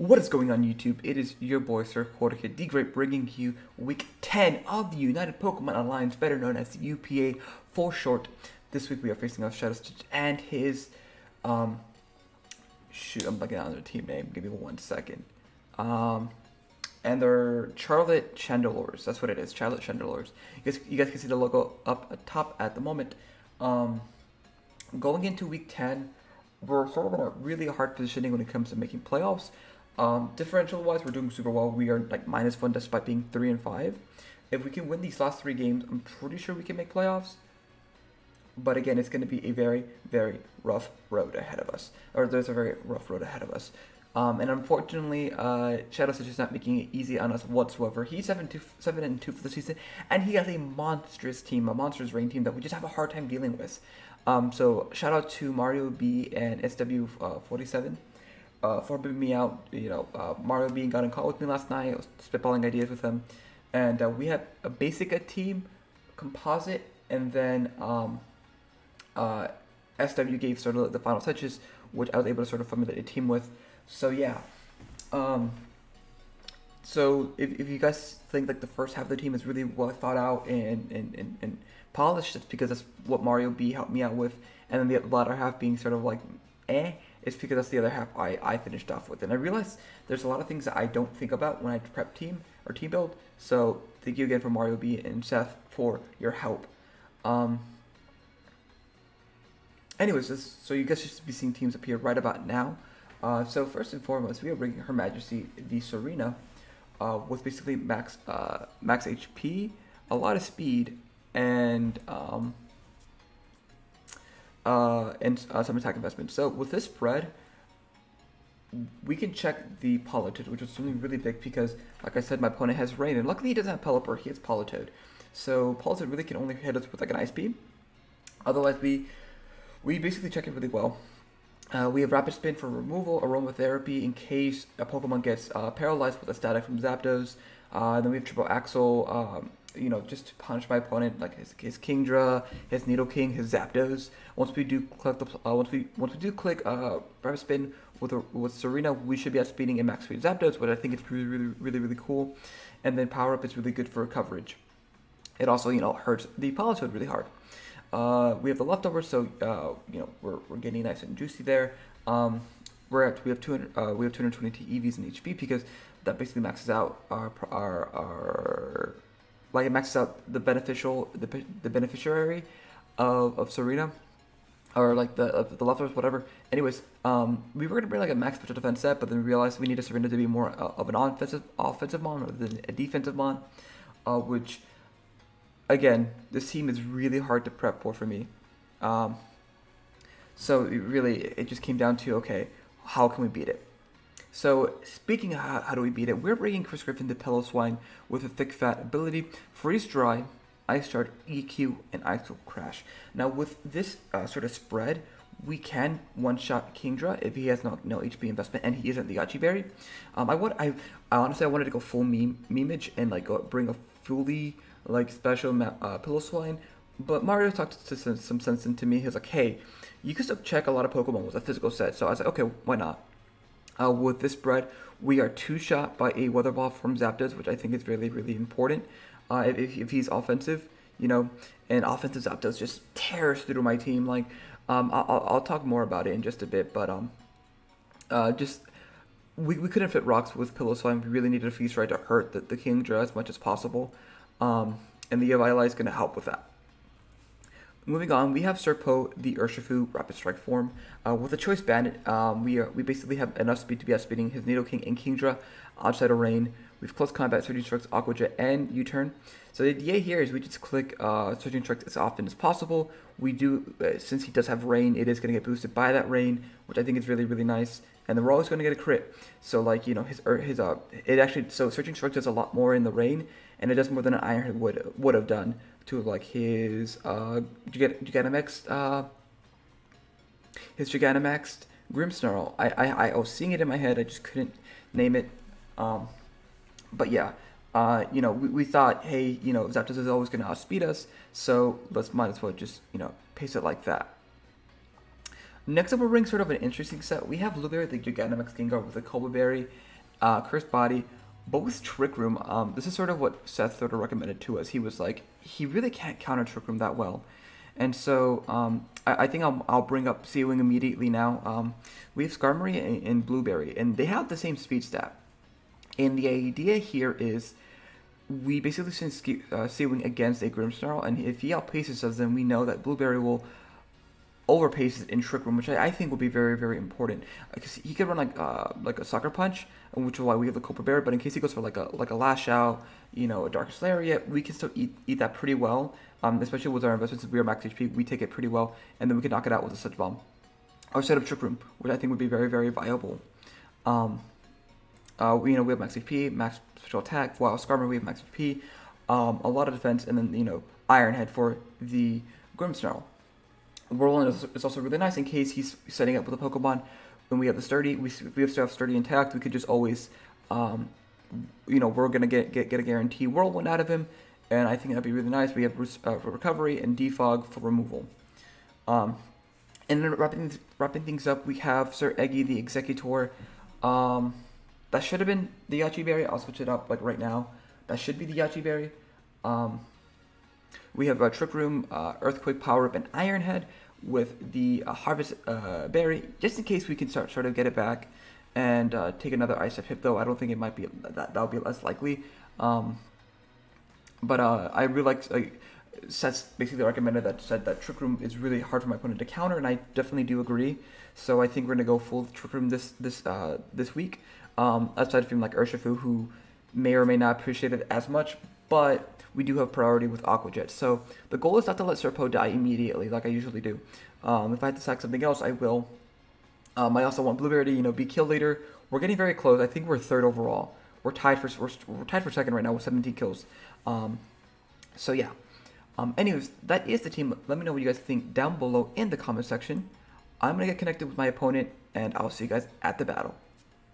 What is going on YouTube? It is your boy Sir Jorge the Great, bringing you week 10 of the United Pokemon Alliance, better known as the UPA for short. This week we are facing off ShadowStitch and his, shoot, I'm blanking on their team name, give me 1 second. And they're Charlette Chandelures, that's what it is, Charlette Chandelures. You guys can see the logo up at top at the moment. Going into week 10, we're sort of in a really hard positioning when it comes to making playoffs. Differential wise, we're doing super well. We are like -1 despite being 3 and 5. If we can win these last 3 games, I'm pretty sure we can make playoffs. But again, it's going to be a very, very rough road ahead of us. Or there's a very rough road ahead of us. And unfortunately, ShadowStitch is not making it easy on us whatsoever. He's 7-2 for the season, and he has a monstrous team, a monstrous rain team that we just have a hard time dealing with. So shout out to Mario B and SW47 for bringing me out. You know, Mario B got in call with me last night. I was spitballing ideas with him, and we had a basic team, composite, and then SW gave sort of the final touches, which I was able to sort of formulate a team with. So yeah, so if you guys think like the first half of the team is really well thought out and polished, it's because that's what Mario B helped me out with, and then the latter half being sort of like it's because that's the other half I finished off with. And I realized there's a lot of things that I don't think about when I prep team or team build. So thank you again for Mario B and Seth for your help. Anyways, so you guys should be seeing teams appear right about now. So first and foremost, we are bringing Her Majesty the Serena with basically max HP, a lot of speed, and some attack investment. So with this spread, we can check the Politoed, which is something really big because, like I said, my opponent has Rain, and luckily he doesn't have Pelipper, he has Politoed. So Politoed really can only hit us with like an Ice Beam. Otherwise, we basically check it really well. We have Rapid Spin for removal, Aromatherapy in case a Pokemon gets paralyzed with a static from Zapdos. Then we have Triple Axle, you know, just to punish my opponent, like his Kingdra, his Nidoking, his Zapdos. Once we do click once we do click Rapid Spin with Serena, we should be outspeeding a max speed Zapdos, which I think is really cool. And then Power Up is really good for coverage. It also, you know, hurts the Politoed really hard. We have the leftovers, so you know, we're getting nice and juicy there. We have 220 EVs and HP because that basically maxes out our like it maxes out the beneficiary of Serena, or like the leftovers, whatever. Anyways, we were gonna bring like a max special defense set, but then we realized we needed Serena to be more of an offensive mon rather than a defensive mon, which, again, this team is really hard to prep for me. So it just came down to, okay, how can we beat it? So speaking of how do we beat it, we're bringing Chris Griffin the Piloswine with a thick fat ability, Freeze Dry, Ice Shard, EQ, and Ice Crash. Now with this sort of spread, we can one-shot Kingdra if he has no HP investment and he isn't the Yachi Berry. I honestly wanted to go full memeage and like bring a fully like special Piloswine, but Mario talked to some sense into me. He was like, hey, you can still check a lot of Pokemon with a physical set. So I was like, okay, why not? With this spread, we are 2-shot by a Weather Ball from Zapdos, which I think is really important. If he's offensive, you know, and offensive Zapdos just tears through my team. Like, I'll talk more about it in just a bit, but we couldn't fit rocks with Piloswine. We really needed a Feast Ride to hurt the Kingdra as much as possible. And the Yvelei is going to help with that. Moving on, we have Serpo, the Urshifu Rapid Strike form. With a Choice Bandit, we basically have enough speed to be outspeeding his Nidoking and Kingdra outside of Rain. We have Close Combat, Surging Strikes, Aqua Jet, and U-Turn. So the idea here is we just click Surging Strikes as often as possible. We do, since he does have Rain, it is going to get boosted by that Rain, which I think is really nice. And then we're always going to get a crit. So like, you know, so Surging Strikes does a lot more in the Rain, and it does more than an Iron Head would have done to like his Gigantamaxed Grimmsnarl. I was seeing it in my head, I just couldn't name it. But yeah, you know, we thought, hey, you know, Zapdos is always going to outspeed us, so might as well just, you know, pace it like that. Next up, we're bringing sort of an interesting set. We have Blueberry, the Gigantamax Gengar with a Colbur Berry, Cursed Body, both Trick Room. This is sort of what Seth sort of recommended to us. He was like, he really can't counter Trick Room that well. And so I think I'll bring up Seawing immediately now. We have Skarmory and Blueberry, and they have the same speed stat. And the idea here is we basically send Seawing against a Grimmsnarl, and if he outpaces us, then we know that Blueberry will overpace it in Trick Room, which I think will be very, very important. Because he could run like a Sucker Punch, which is why we have the Cobra Bear. But in case he goes for like a Lash Out, you know, a Darkest Lariat, we can still eat that pretty well. Especially with our investments, if we are max HP, we take it pretty well, and then we can knock it out with a Sludge Bomb or set up Trick Room, which I think would be very, very viable. We have max HP, max special attack. While Skarmory, we have max HP, a lot of defense, and then Iron Head for the Grimmsnarl. Whirlwind is also really nice in case he's setting up with a Pokemon. When we have the Sturdy, we still have Sturdy intact. We could just always, we're gonna get a guarantee Whirlwind out of him, and I think that'd be really nice. We have for recovery and Defog for removal. And then wrapping things up, we have Sir Eggy the Executor. That should have been the Yachi Berry. I'll switch it up like right now. That should be the Yachi Berry. We have Trick Room, Earthquake, Power Up, and Iron Head with the Harvest Berry, just in case we can sort of get it back and take another Ice Type hit, though I don't think it might be that would be less likely. But I really like Seth's basically recommended that Trick Room is really hard for my opponent to counter, and I definitely do agree. So I think we're gonna go full Trick Room this week. Outside of him like Urshifu, who may or may not appreciate it as much, but we do have priority with Aqua Jet. So the goal is not to let Serpo die immediately like I usually do. If I have to sack something else, I will. I also want Blueberry to be kill leader. We're getting very close. I think we're third overall. We're tied for second right now with 17 kills. So yeah. Anyways, that is the team. Let me know what you guys think down below in the comment section. I'm gonna get connected with my opponent, and I'll see you guys at the battle.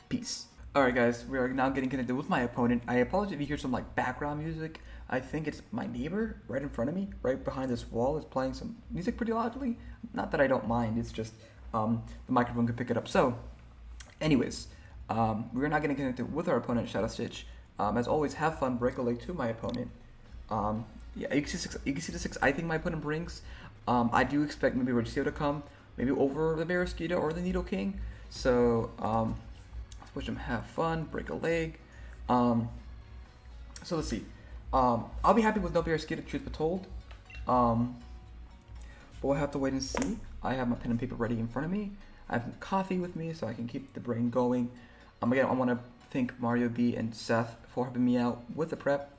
Peace. Alright guys, we are now getting connected with my opponent. I apologize if you hear some like background music. I think it's my neighbor right in front of me, right behind this wall, is playing some music pretty loudly. Not that I don't mind, it's just the microphone could pick it up. So, anyways, we're now getting connected with our opponent, ShadowStitch. As always, have fun, break a leg to my opponent. Yeah, you can see the 6 I think my opponent brings. I do expect maybe Registeel to come, maybe over the Barraskewda or the Nidoking. So, wish him have fun, break a leg. So let's see. I'll be happy with no Barraskewda, truth be told. But we'll have to wait and see. I have my pen and paper ready in front of me. I have coffee with me so I can keep the brain going. Again, I want to thank Mario B and Seth for helping me out with the prep.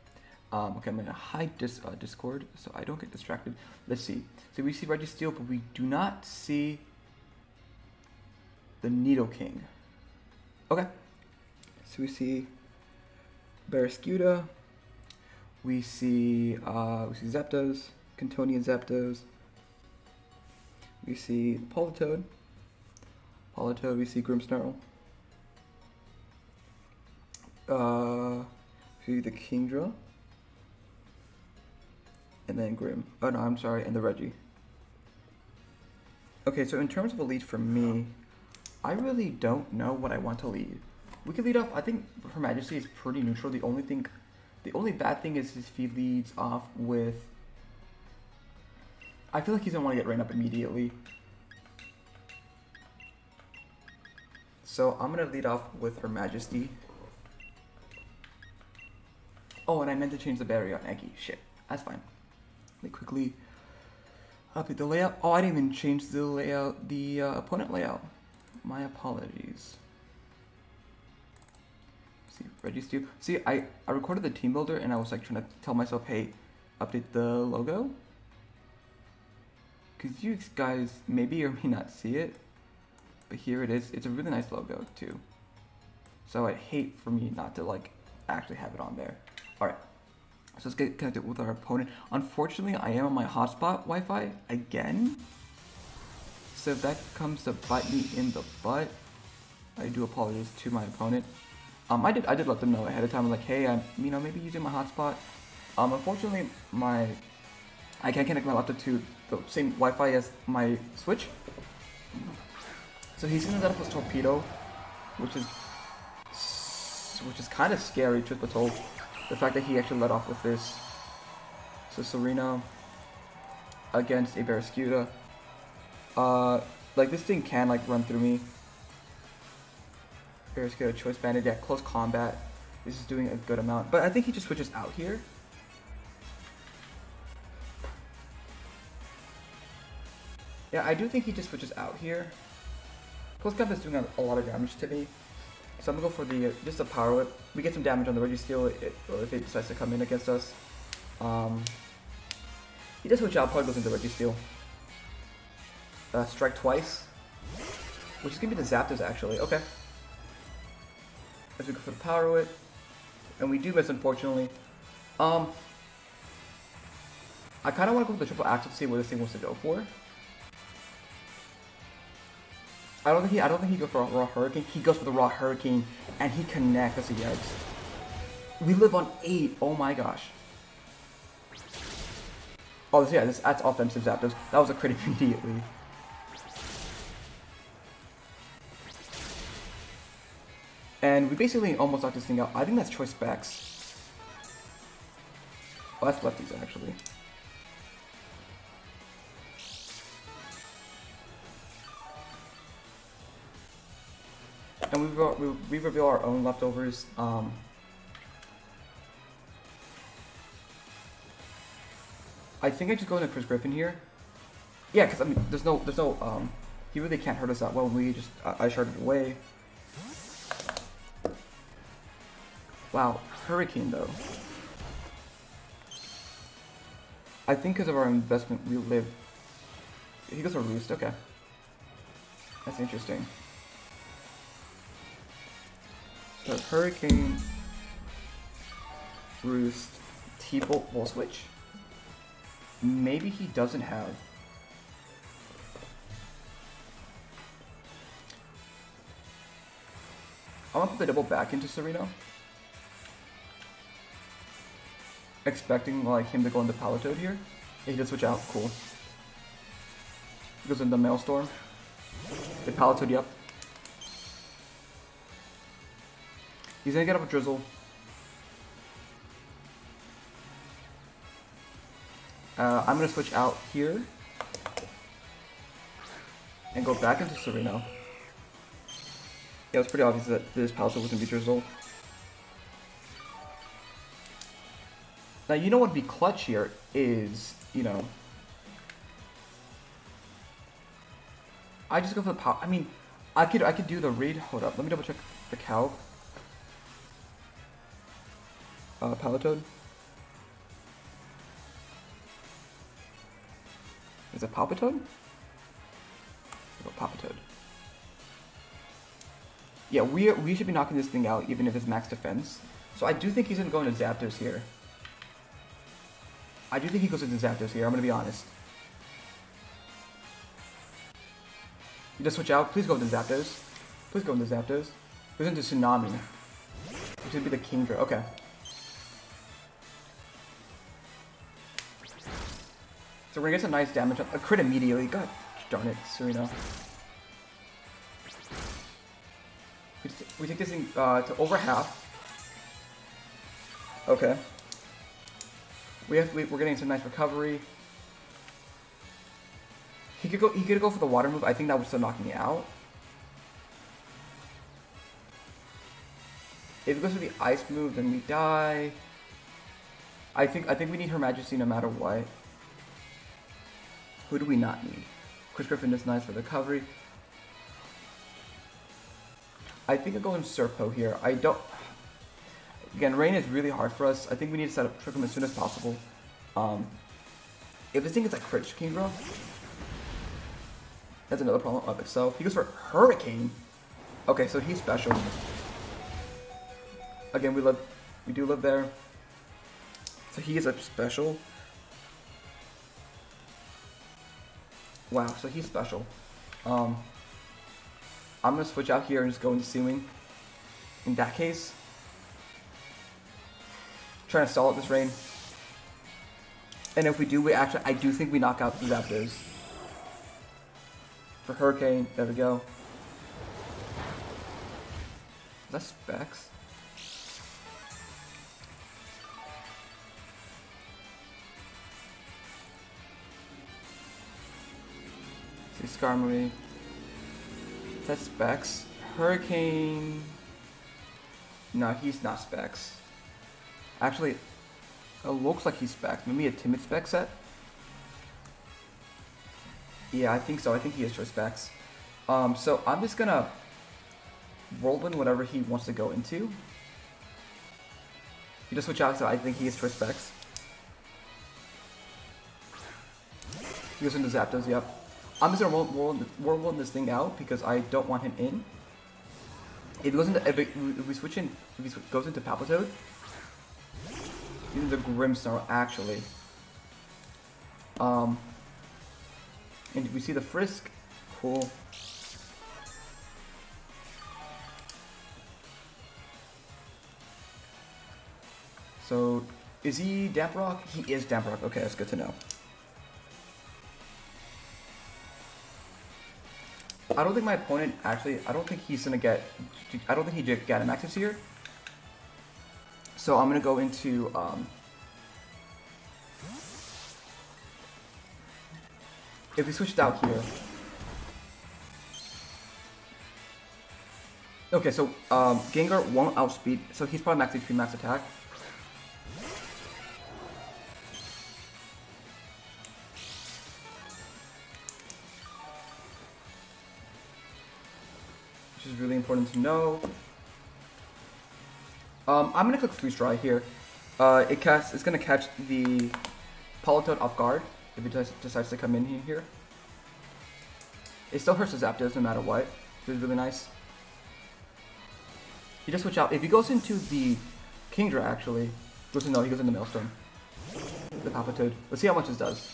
Okay, I'm going to hide Discord so I don't get distracted. Let's see. So we see Registeel, but we do not see the Nidoking. Okay, so we see Barraskewda, we see Zapdos, Cantonian Zapdos, we see Politoed, we see Grimmsnarl, we see the Kingdra, and then Grim. Oh no, I'm sorry, and the Reggie. Okay, so in terms of a lead for me, I really don't know what I want to lead. We could lead off, I think Her Majesty is pretty neutral. The only bad thing is if he leads off with, I feel like he's gonna want to get ran up immediately. So I'm gonna lead off with Her Majesty. Oh, and I meant to change the battery on Eggy. Shit, that's fine. Let me quickly update the layout. Oh, I didn't even change the layout, the opponent layout. My apologies. See, Registeel. See, I recorded the team builder and I was like trying to tell myself, hey, update the logo. Because you guys maybe or may not see it, but here it is. It's a really nice logo too. So I'd hate for me not to like actually have it on there. Alright, so let's get connected with our opponent. Unfortunately, I am on my hotspot Wi-Fi again. So if that comes to bite me in the butt, I do apologize to my opponent. I did let them know ahead of time. I'm like, hey, I'm maybe using my hotspot. Unfortunately, I can't connect my laptop to the same Wi-Fi as my Switch. So he's gonna let up his Torpedo, which is which is kind of scary, truth be told. The fact that he actually let off with this. So Serena against a Barraskewda. Like this thing can like run through me. Barraskewda, Choice Banded, yeah, close combat. This is doing a good amount, but I think he just switches out here. Yeah, I do think he just switches out here. Close combat is doing a lot of damage to me. So I'm gonna go for the just a power whip. We get some damage on the Registeel if it decides to come in against us. He does switch out, probably goes into Registeel. Strike twice, which is gonna be the Zapdos actually. Okay. As we go for the power whip, and we do miss unfortunately. I kind of want to go with the triple axle to see what this thing wants to go for. I don't think he goes for a raw hurricane. He goes for the raw hurricane, and he connects. That's a yikes. We live on 8. Oh my gosh. Oh yeah, that's offensive Zapdos. That was a crit immediately. And we basically almost knocked this thing out. I think that's Choice Specs. Oh, that's lefties actually. And we reveal our own leftovers. I think I just go into Chris Griffin here. Yeah, because I mean, there's no, he really can't hurt us that well. We just, I sharded away. Wow, Hurricane though. I think because of our investment, we live. He goes for Roost. Okay, that's interesting. So Hurricane, Roost, T-Bolt, Wall Switch. Maybe he doesn't have. I want to put the double back into Sereno. Expecting like him to go into Palatoad here. Yeah, he did switch out. Cool. He goes into Maelstrom. The Palatoad, yep. He's gonna get up a Drizzle. I'm gonna switch out here and go back into Sereno. Yeah, it's pretty obvious that this Palatoad was gonna be Drizzle. Now you know what would be clutch here is, you know, I just go for the power. I mean, I could do the read. Hold up, let me double check the calc. Palatoad. Is it Palpitoad? Palpitoad. Yeah, we should be knocking this thing out even if it's max defense. So I do think he's gonna go into Zapdos here. I do think he goes into Zapdos here, I'm gonna be honest. You just switch out, please go into Zapdos. Please go into Zapdos. Goes into Tsunami. Which would be the Kingdra, okay. So we're gonna get some nice damage. A crit immediately. God darn it, Sereno. We take this thing to over half. Okay. We're getting some nice recovery. He could go for the water move. I think that would still knock me out. If he goes for the ice move, then we die. I think we need Her Majesty no matter what. Who do we not need? Chris Griffin is nice for the recovery. I think I'll go in Serpo here. I don't... Again, rain is really hard for us. I think we need to set up Trick Room as soon as possible. If this thing gets like crit Kingdra, that's another problem of itself. He goes for Hurricane. Okay, so he's special. Again, we do live there. So he is a special. Wow, so he's special. I'm gonna switch out here and just go into Seawing. In that case, trying to stall out this rain. And if we do, I do think we knock out the Zapdos. For Hurricane, there we go. Is that Specs? see Skarmory. That's Specs. Hurricane. No, he's not Specs. Actually, it looks like he's Specs. Maybe a timid Spec set? Yeah, I think so. I think he is for Specs. So I'm just gonna whirlwind whatever he wants to go into. He just switch out, so I think he is for Specs. He goes into Zapdos, yep. I'm just gonna whirlwind this thing out because I don't want him in. If he goes into, if he goes into Palpitoad, into Grimmsnarl actually. And we see the Frisk, cool. So, is he Damp Rock? He is Damp Rock. Okay, that's good to know. I don't think my opponent actually. I don't think he's gonna get. I don't think he did Gatamaxes here. So I'm gonna go into. If we switched out here. Okay, so Gengar won't outspeed, so he's probably max HP, max attack. Which is really important to know. I'm gonna click Freeze Dry here. It's gonna catch the Politoed off guard if it decides to come in here. It still hurts the Zapdos no matter what, which is really nice. He just switch out. If he goes into the Kingdra, actually, he goes into Maelstrom. The Palpitoad. Let's see how much this does.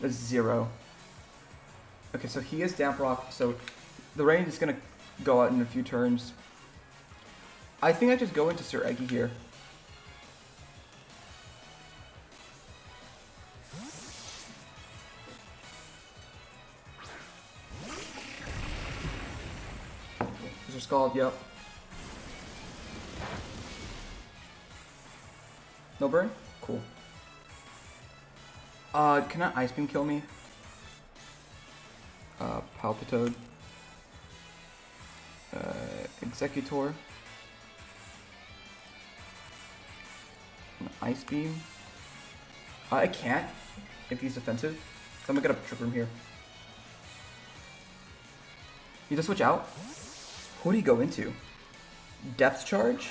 That's 0. Okay, so he is Damp Rock, so the range is gonna go out in a few turns. I think I just go into Sir Eggy here. Mr. Scald, yep. No burn? Cool. Can that Ice Beam kill me? Palpitoad. Executor. An Ice Beam. I can't if he's defensive. So I'm gonna get a Trick Room here. You just switch out? Who do you go into? Depth Charge?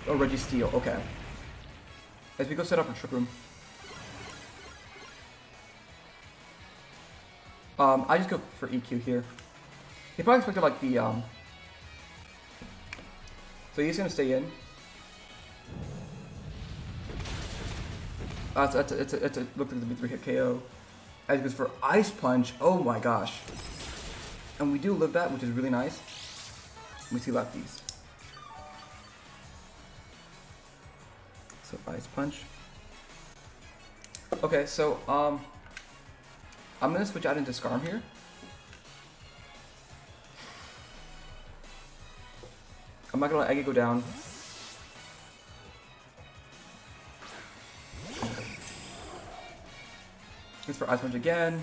Oh, Registeel, okay. As we go set up a Trick Room. I just go for EQ here. He probably expected like the so he's gonna stay in. It's a look like the B3 hit KO. As he goes for Ice Punch. Oh my gosh. And we do live that, which is really nice. We see lefties. So Ice Punch. Okay, so I'm gonna switch out into Skarm here. I'm not gonna let Eggy go down. Thanks for Ice Punch again.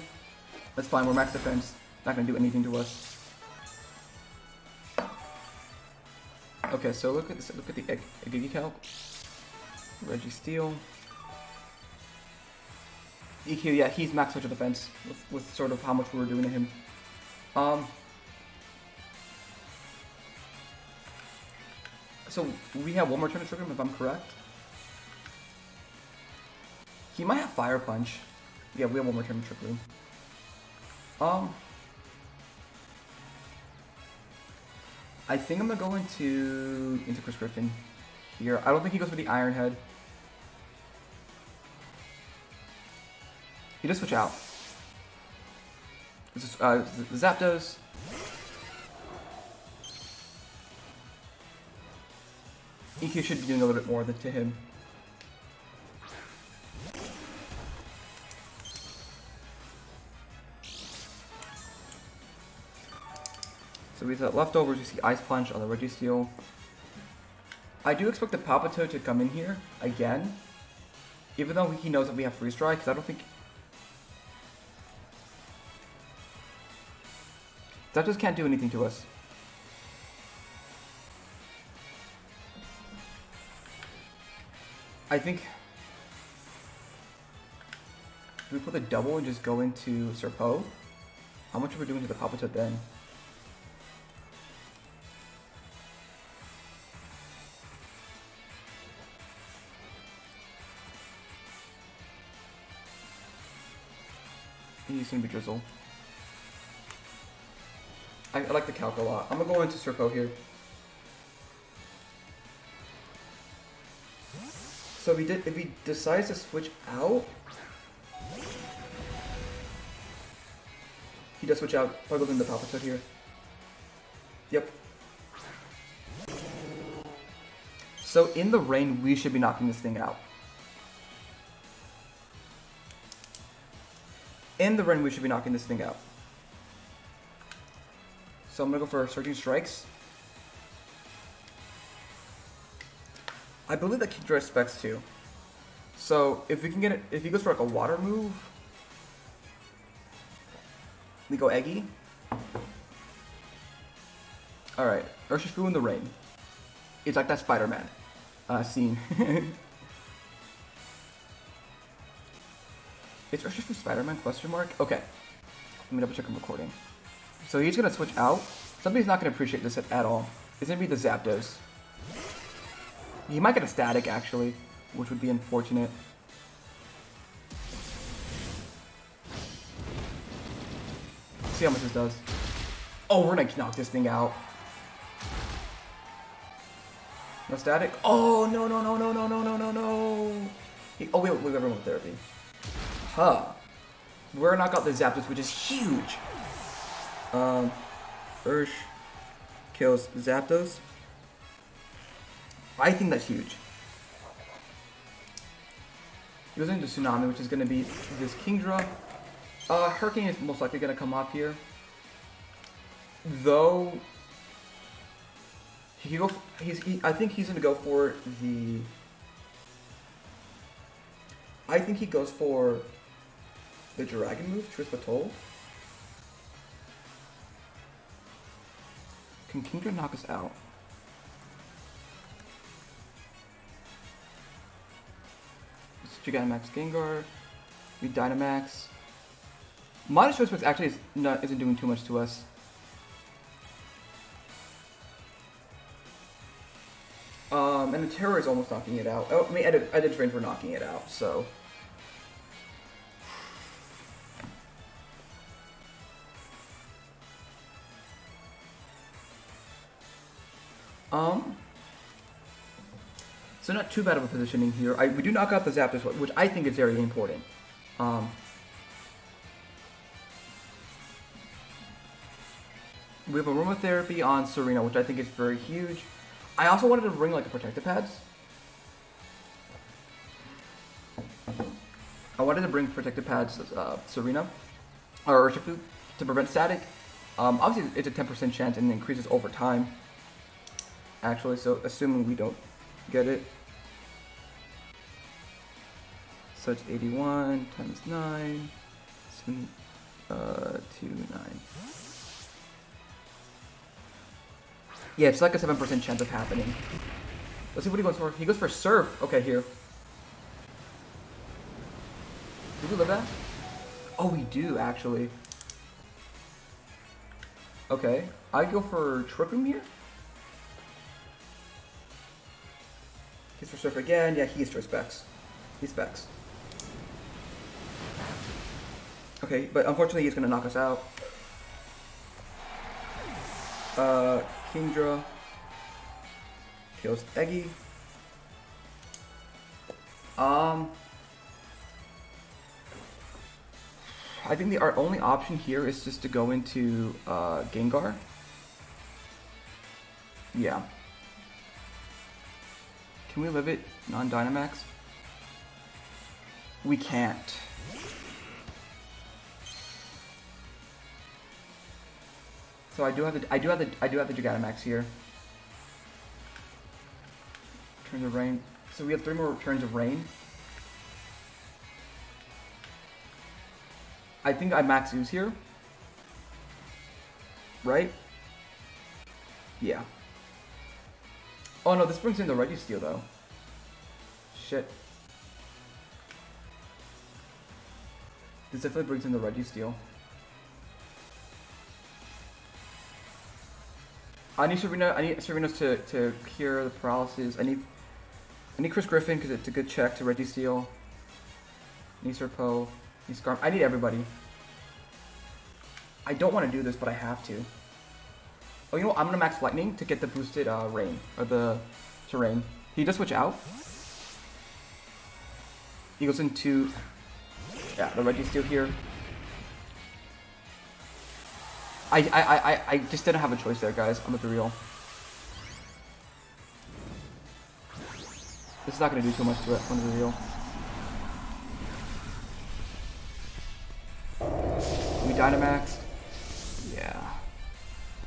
That's fine, we're max defense. Not gonna do anything to us. Okay, so look at this. Look at the Eggy calc. Registeel. EQ, yeah, he's max switch of defense with sort of how much we were doing to him. So we have one more turn to trigger him if I'm correct. He might have Fire Punch. Yeah, we have one more turn to trigger him. I think I'm gonna go into Chris Griffin here. I don't think he goes for the Iron Head. He does switch out. This is the Zapdos. EQ should be doing a little bit more than to him. So we have leftovers. You see Ice Punch on the Registeel. I do expect the Palpitoad to come in here again, even though he knows that we have Freeze Dry, because I don't think... That just can't do anything to us. I think... Do we put the double and just go into Serpo? How much are we doing to the Palpitoad then? He's gonna be Drizzle. I like the calc a lot. I'm gonna go into Serpo here. So if he decides to switch out, he does switch out. Probably goes into the Palpitoad here. Yep. So in the rain, we should be knocking this thing out. In the rain, we should be knocking this thing out. So I'm gonna go for Surging Strikes. I believe that Kingdra specs too. So if we can get it, if he goes for like a water move, we go Eggy. Alright, Urshifu in the rain. It's like that Spider-Man scene. Is Urshifu Spider-Man question mark? Okay. Let me double check I'm recording. So he's gonna switch out. Somebody's not gonna appreciate this at all. It's gonna be the Zapdos. He might get a static actually, which would be unfortunate. See how much this does. Oh, we're gonna knock this thing out. No static. Oh no no no no no no no no no. Oh wait, we have everyone with therapy. Huh. We're gonna knock out the Zapdos, which is huge. Ursh kills Zapdos. I think that's huge. Using the Tsunami, which is gonna be this Kingdra. Hurricane is most likely gonna come off here. Though he go. I think he's gonna go for the. I think he goes for the Dragon move, Trispatol. Can Kingdra knock us out? Gigantamax Gengar. We Dynamax. Modern Choice actually isn't doing too much to us. And the Terror is almost knocking it out. Oh, I mean, Edit Range, we're knocking it out, so. So not too bad of a positioning here. We do knock out the Zapdos, which I think is very important. We have Aromatherapy on Serena, which I think is very huge. I also wanted to bring like a Protective Pads. I wanted to bring Protective Pads Serena, or Urshifu, to prevent static. Obviously it's a 10% chance and it increases over time. Actually, so assuming we don't get it. So it's 81 times 9, 29. Yeah, it's like a 7% chance of happening. Let's see what he goes for. He goes for Surf. Okay, here. Do we live that? Oh, we do, actually. Okay. I go for Trick Room here? He's for Surf again. Yeah, he's for Specs. He specs. Okay, but unfortunately he's gonna knock us out. Kingdra kills Eggy. I think our only option here is just to go into Gengar. Yeah. Can we live it non-Dynamax? We can't. So I do have the Gigantamax here. Turns of rain. So we have 3 more turns of rain. I think I max use here. Right? Yeah. Oh no, this brings in the Registeel though. Shit. This definitely brings in the Registeel. I need Serenos to cure the paralysis. I need Chris Griffin because it's a good check to Registeel. I need Serpo. I need Scarf. I need everybody. I don't want to do this, but I have to. Oh, you know what? I'm gonna max Lightning to get the boosted rain or the terrain. He does switch out. He goes into the Registeel here. I just didn't have a choice there, guys. I'm gonna be real. This is not gonna do too much to it. I'm gonna be real. We Dynamax. Yeah.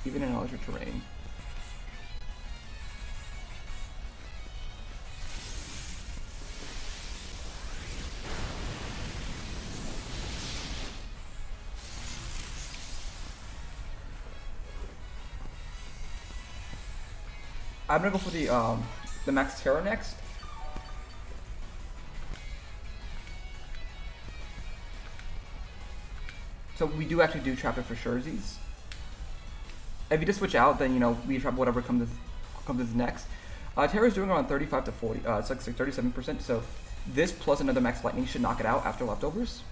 Even in Electric Terrain. I'm gonna go for the Max Terra next. So we do actually do trap it for Sherzies. If you just switch out, then you know we trap whatever comes next. Terra's doing around 35 to 40. It's like 37%. So this plus another Max Lightning should knock it out after leftovers.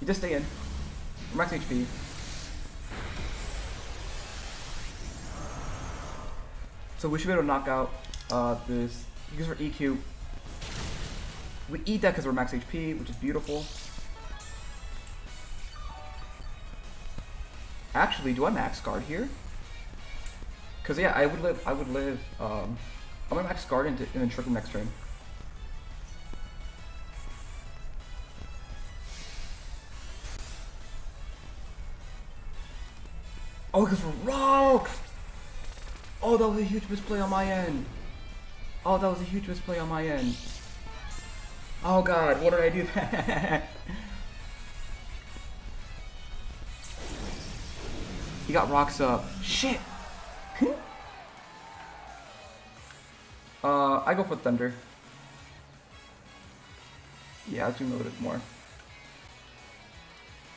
You just stay in. Max HP. So we should be able to knock out this. Because we're EQ. We eat that because we're max HP, which is beautiful. Actually, do I max guard here? Because yeah, I would live. I'm gonna max guard and then trick him next turn. Oh, because we're rocks! Oh, that was a huge misplay on my end. Oh, that was a huge misplay on my end. Oh god, what did I do that? He got rocks up. Shit! I go for Thunder. Yeah, I'll zoom a little bit more.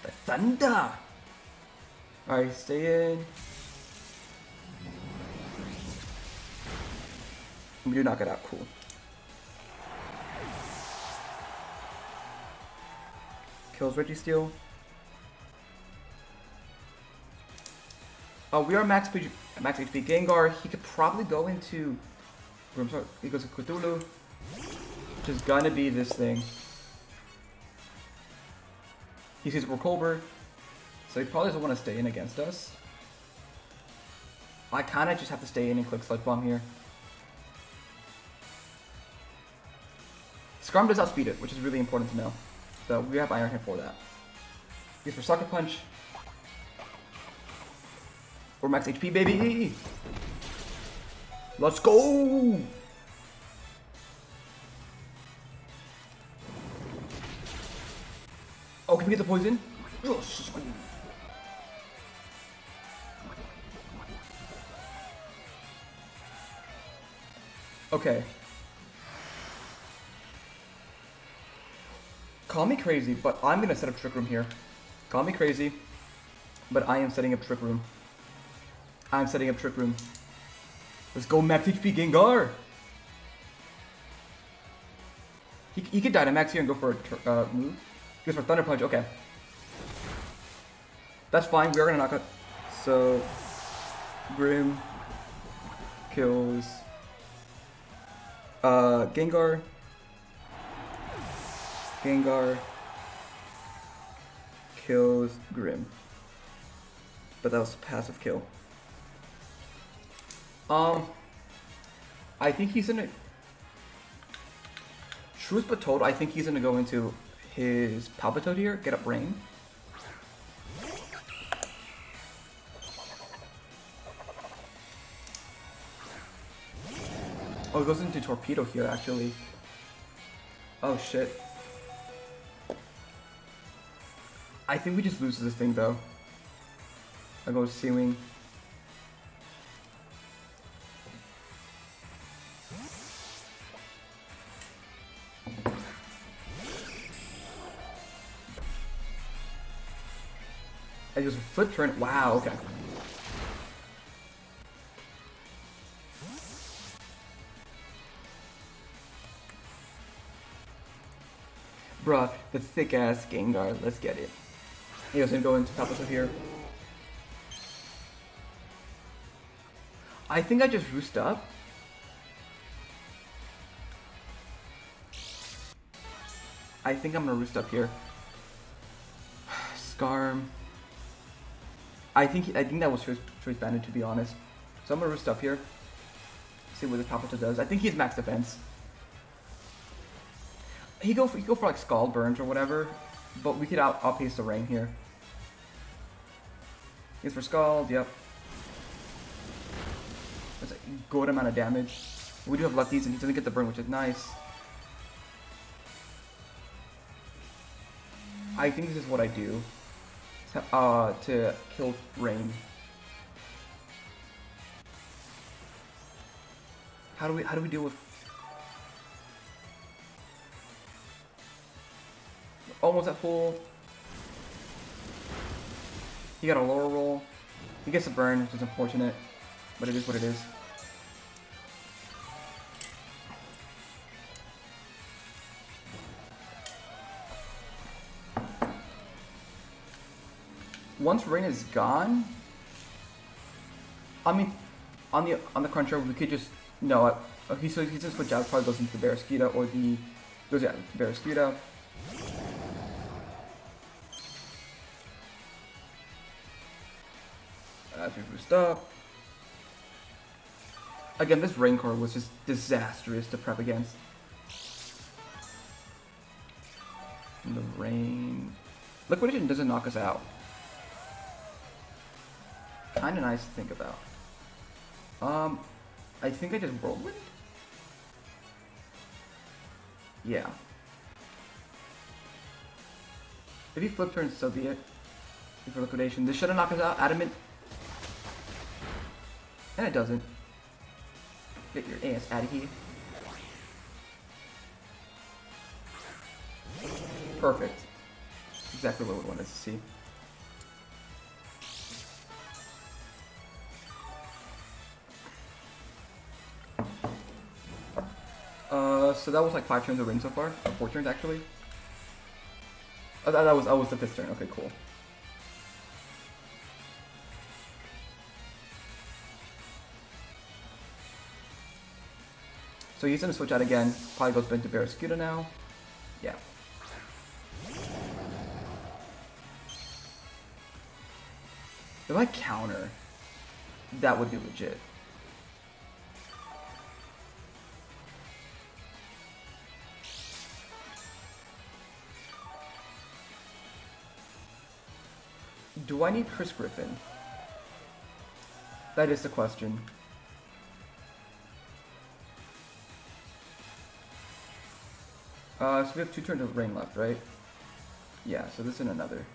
The Thunder! Alright, stay in. We do knock it out, cool. Kills Registeel. Oh, we are max HP Gengar. He could probably go into. I'm sorry, he goes to Cthulhu, which is gonna be this thing. He sees Recolbur, so he probably doesn't want to stay in against us. I kind of just have to stay in and click Sludge Bomb here. Scrum does outspeed it, which is really important to know. So we have Iron Hand for that. Use for Sucker Punch. Or max HP, baby! Let's go! Oh, can we get the poison? Okay. Call me crazy, but I'm gonna set up Trick Room here. Call me crazy, but I am setting up Trick Room. I'm setting up Trick Room. Let's go max HP Gengar! He could Dynamax here and go for a move. He goes for Thunder Punch, okay. That's fine, we are gonna knock out. So, Grim kills Gengar. Gengar kills Grim. But that was a passive kill. I think he's gonna. Truth but told, I think he's gonna go into his Palpitoad here, get up Rain. Oh, it goes into torpedo here, actually. Oh, shit. I think we just lose this thing, though. I go Sea Wing. I just flip turn. Wow, okay. Bruh, the thick ass Gengar. Let's get it. He was gonna go into top of here. I think I just roost up. I think I'm gonna roost up here. Scarm. I think that was choice banded, to be honest. So I'm gonna roost up here. See what the Palpita does. I think he's max defense. He go for like Scald Burns or whatever, but we could outpace the rain here. He's for Scald, yep. That's a good amount of damage. We do have lefties and he doesn't get the burn, which is nice. I think this is what I do to kill rain. How do we deal with? Almost at full. He got a lower roll. He gets a burn, which is unfortunate, but it is what it is. Once rain is gone, I mean, on the cruncher we could just he's just switch out. Probably goes into the Barraskewda or the Barraskewda. As we boost up. Again, this rain card was just disastrous to prep against. And the rain. Liquidation doesn't knock us out. Kinda nice to think about. I think I just Whirlwind? Yeah. If he flip turns, so be it. For liquidation. This should've knocked us out. Adamant. And it doesn't. Get your ass out of here. Perfect. Exactly what we wanted to see. So that was like 5 turns of rain so far, or 4 turns actually. Oh, that was the 5th turn. Okay, cool. So he's gonna switch out again. Probably goes back to Barraskewda now. Yeah. If I counter, that would be legit. Do I need Chris Griffin? That is the question. So we have 2 turns of rain left, right? Yeah, so this is another.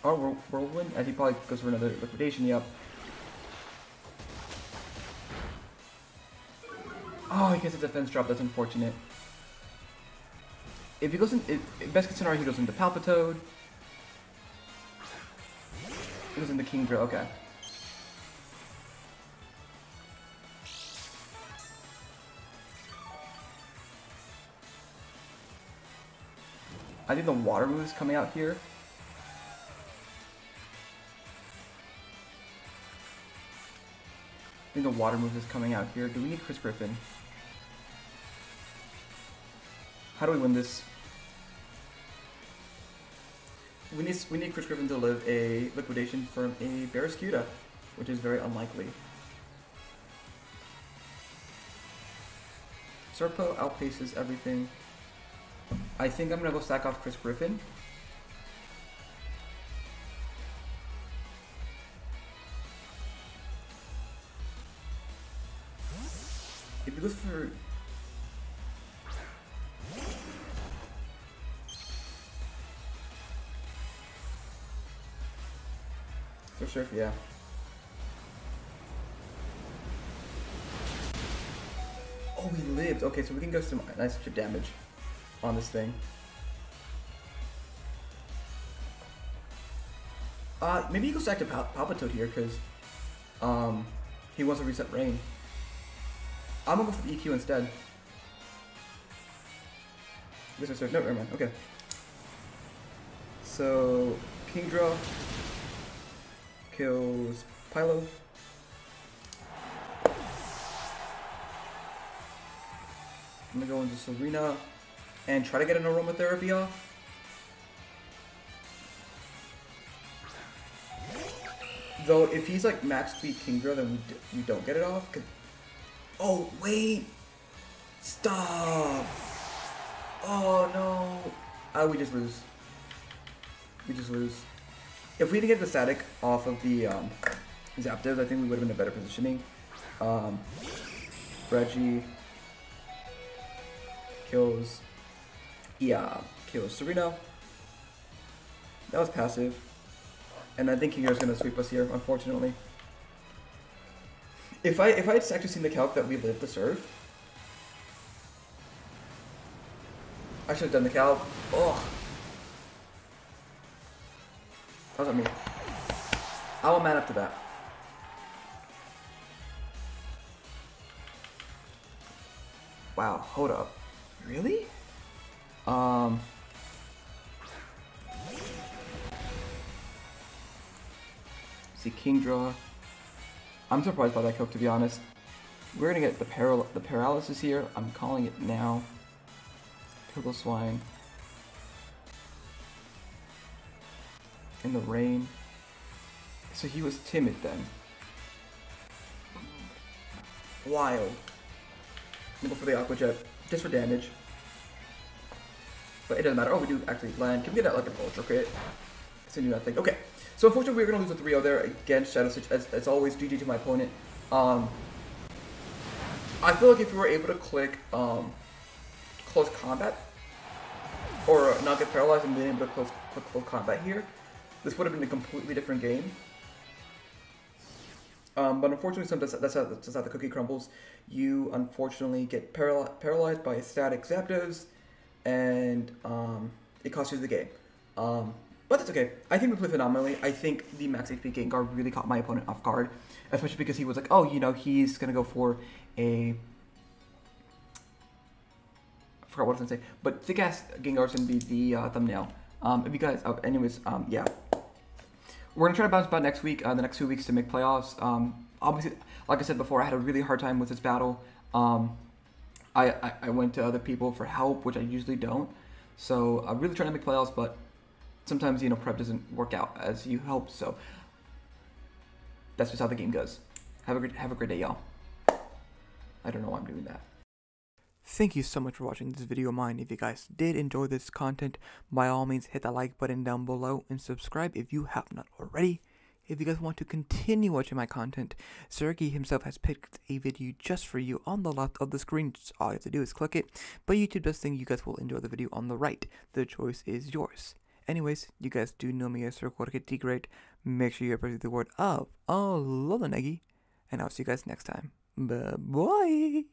Or Whirlwind, as he probably goes for another liquidation, yep. Oh, he gets a defense drop, that's unfortunate. If he goes in, best case scenario, he goes into Palpitoad. He goes into Kingdra, okay. I think the water move is coming out here. I think the water move is coming out here. Do we need Chris Griffin? How do we win this? We need Chris Griffin to live a liquidation from a Barraskewda, which is very unlikely. Serpo outpaces everything. I think I'm gonna go stack off Chris Griffin. goes for... Surf, yeah. Oh, he lived. Okay, so we can go some nice chip damage on this thing. Maybe he goes back to Palpitoad here because he wants to reset Rain. I'm gonna go for the EQ instead. Yes, sir. No, never mind. Okay. So Kingdra kills Pylo. I'm gonna go into Serena and try to get an aromatherapy off. Though if he's like max speed Kingdra, then we don't get it off. Oh wait! Stop! Oh no! We just lose. We just lose. If we didn't get the static off of the Zapdos, I think we would have been in a better positioning. Reggie kills. Yeah, kills Serena. That was passive. And I think Kingra's gonna sweep us here, unfortunately. If I had actually seen the calc that we lived to serve, I should have done the calc. Oh, that was on me. I will man up to that. Wow, hold up. Really? See Kingdra. I'm surprised by that cook, to be honest. We're gonna get the paralysis here. I'm calling it now. Kill the swine. In the rain. So he was timid then. Wild. I'm gonna go for the Aqua Jet, just for damage. But it doesn't matter. Oh, we do actually land. Can we get that like an ultra crit? It's gonna do nothing. Okay. So unfortunately, we're gonna lose a 3-0 there against ShadowStitch. As always, GG to my opponent. I feel like if we were able to click close combat, or not get paralyzed and being able to click close combat here, this would have been a completely different game. But unfortunately, sometimes that's how the cookie crumbles. You unfortunately get paralyzed by a static Zapdos, and it costs you the game. But that's okay. I think we played phenomenally. I think the max HP Gengar really caught my opponent off guard, especially because he was like, oh, you know, he's gonna go for a... I forgot what I was gonna say, but thick ass Gengar is gonna be the thumbnail. If you guys, anyways, yeah. We're gonna try to bounce back next week, the next 2 weeks to make playoffs. Obviously, like I said before, I had a really hard time with this battle. I went to other people for help, which I usually don't. So I'm really trying to make playoffs, but sometimes, you know, prep doesn't work out as you hope. So that's just how the game goes. Have a great day, y'all. I don't know why I'm doing that. Thank you so much for watching this video of mine. If you guys did enjoy this content, by all means hit that like button down below and subscribe if you have not already. If you guys want to continue watching my content, Sergey himself has picked a video just for you on the left of the screen. Just all you have to do is click it, but YouTube does think you guys will enjoy the video on the right. The choice is yours. Anyways, you guys do know me as Jorge the Great. Make sure you appreciate the word of Alola Neggy, and I'll see you guys next time. Bye-bye.